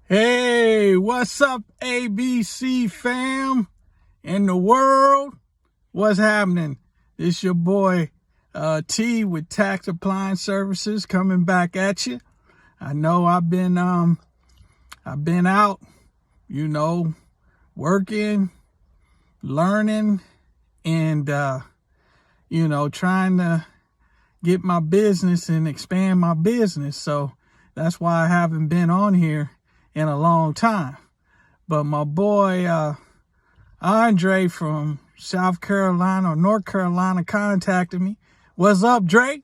Hey, what's up, ABC fam in the world? What's happening? It's your boy T with Tax Appliance Services coming back at you. I know I've been out, working, learning, and trying to get my business and expand my business. So that's why I haven't been on here in a long time. But my boy Andre from South Carolina or North Carolina contacted me. What's up, Drake?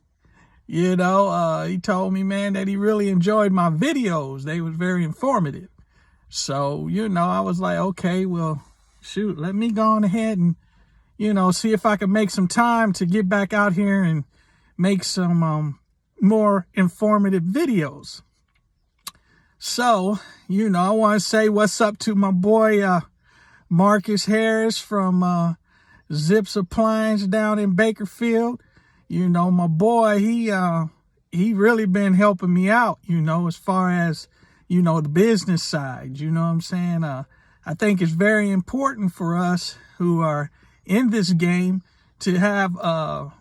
He told me, man, that he really enjoyed my videos. They was very informative. So, I was like, okay, well, shoot, let me go on ahead and, see if I can make some time to get back out here and make some more informative videos. So, I want to say what's up to my boy Marcus Harris from Zips Appliance down in Bakerfield. My boy, he really been helping me out, as far as, the business side. You know what I'm saying? I think it's very important for us who are in this game to have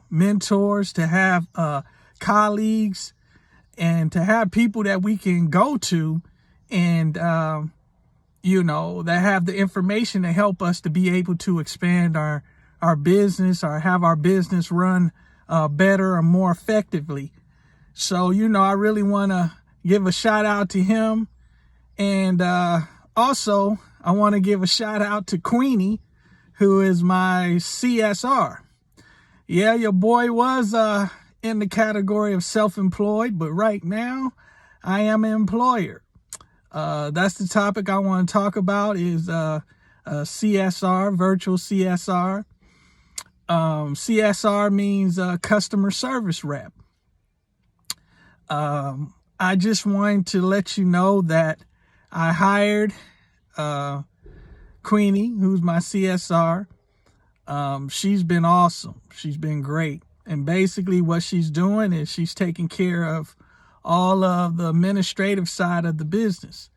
mentors, to have colleagues, and to have people that we can go to and, that have the information to help us to be able to expand our business or have our business run better or more effectively. So, I really want to give a shout out to him. And also, I want to give a shout out to Queenie, who is my CSR. Yeah, your boy was in the category of self-employed, but right now I am an employer. That's the topic I want to talk about is CSR, virtual CSR. CSR means customer service rep. I just wanted to let you know that I hired Queenie, who's my CSR. She's been awesome. She's been great. And basically what she's doing is she's taking care of all of the administrative side of the business.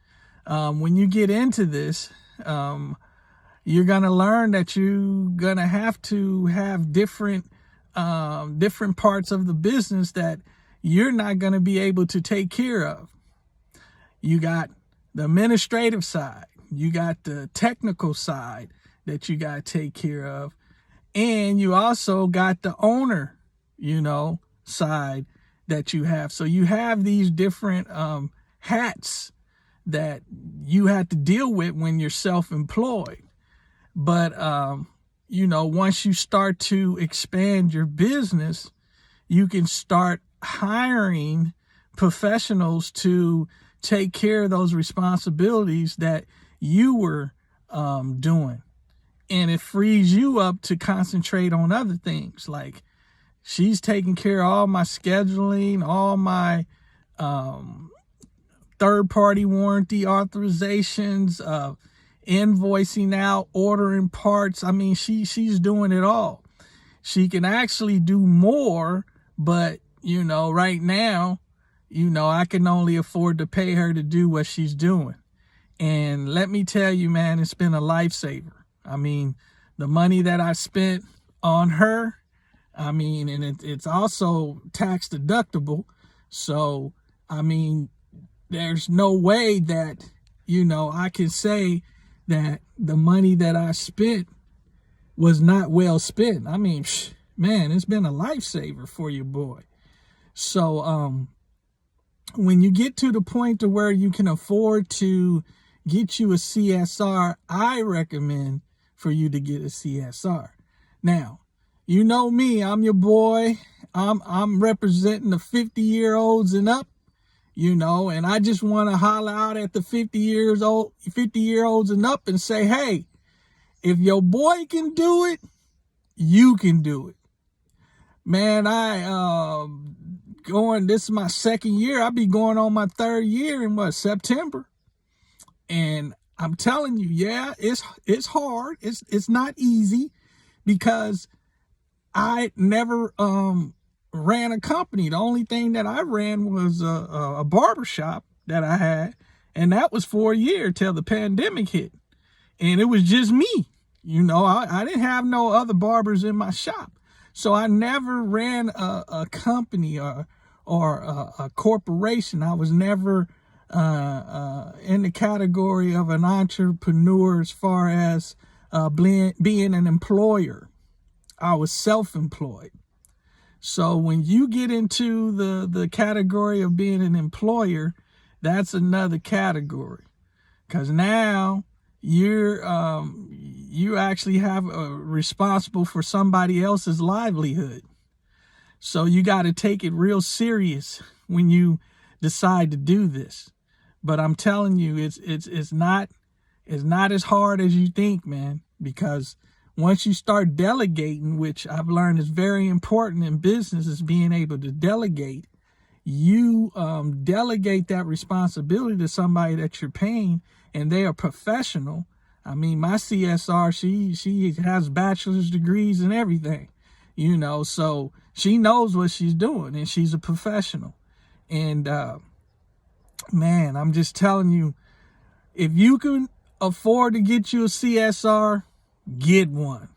When you get into this, you're going to learn that you're going to have different parts of the business that you're not going to be able to take care of. You got the administrative side. You got the technical side that you got to take care of. And you also got the owner, side that you have. So you have these different hats that you have to deal with when you're self-employed. But, once you start to expand your business, you can start hiring professionals to take care of those responsibilities that you were doing. And it frees you up to concentrate on other things. Like she's taking care of all my scheduling, all my third-party warranty authorizations, invoicing out, ordering parts. I mean, she's doing it all. She can actually do more, but, right now, I can only afford to pay her to do what she's doing. And let me tell you, man, it's been a lifesaver. I mean, the money that I spent on her, and it's also tax deductible. So, there's no way that, I can say that the money that I spent was not well spent. Man, it's been a lifesaver for your boy. So, when you get to the point to where you can afford to get you a CSR, I recommend for you to get a CSR. Now, you know me, I'm your boy. I'm representing the 50-year-olds and up, and I just want to holler out at the 50-year-olds and up and say, hey, if your boy can do it, you can do it. Man, this is my second year. I'll be going on my third year in September. And I'm telling you, yeah, it's hard. It's not easy because I never ran a company. The only thing that I ran was a barbershop that I had, And that was for a year till the pandemic hit. And it was just me. I didn't have no other barbers in my shop. So I never ran a company or a corporation. I was never in the category of an entrepreneur as far as being an employer. I was self-employed. So when you get into the category of being an employer, that's another category, because now you actually have responsible for somebody else's livelihood. So you got to take it real serious when you decide to do this. But I'm telling you, it's not as hard as you think, man, because once you start delegating, which I've learned is very important in business, is being able to delegate. You delegate that responsibility to somebody that you're paying, and they are professional. I mean, my CSR, she has bachelor's degrees and everything, so she knows what she's doing, and she's a professional. And man, I'm just telling you, if you can afford to get you a CSR, get one,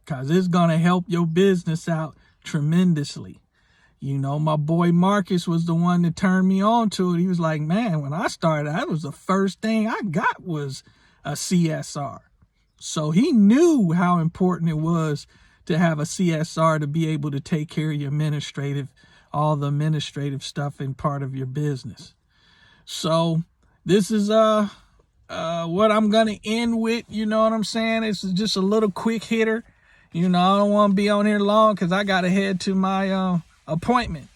because it's going to help your business out tremendously. My boy Marcus was the one that turned me on to it. He was like, man, when I started, that was the first thing I got was a CSR. So he knew how important it was to have a CSR to be able to take care of your all the administrative stuff in part of your business. So this is what I'm going to end with, you know what I'm saying? It's just a little quick hitter. I don't want to be on here long because I got to head to my appointment.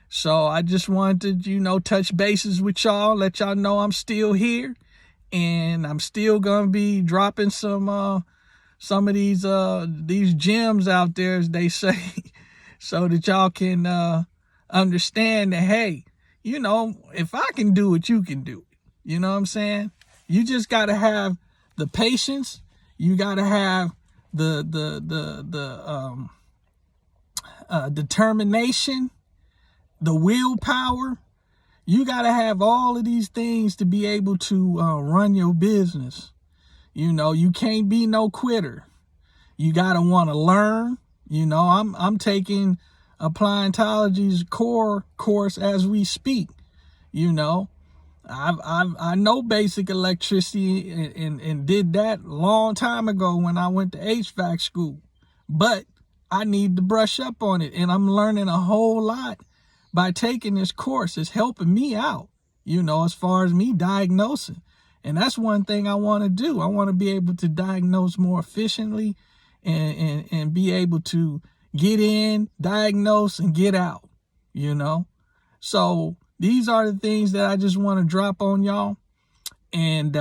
So I just wanted to, touch bases with y'all, let y'all know I'm still here, and I'm still going to be dropping some of these gems out there, as they say, so that y'all can understand that, hey, if I can do it, you can do it. You know what I'm saying? You just got to have the patience. You got to have the determination, the willpower. You got to have all of these things to be able to run your business. You can't be no quitter. You got to want to learn. I'm taking Appliance's core course as we speak. I know basic electricity and did that a long time ago when I went to HVAC school, but I need to brush up on it, and I'm learning a whole lot by taking this course. It's helping me out, as far as me diagnosing, and that's one thing I want to do. I want to be able to diagnose more efficiently and be able to get in, diagnose, and get out, so these are the things that I just want to drop on y'all. And,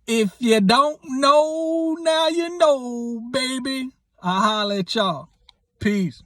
if you don't know, now you know, baby. I'll holler at y'all. Peace.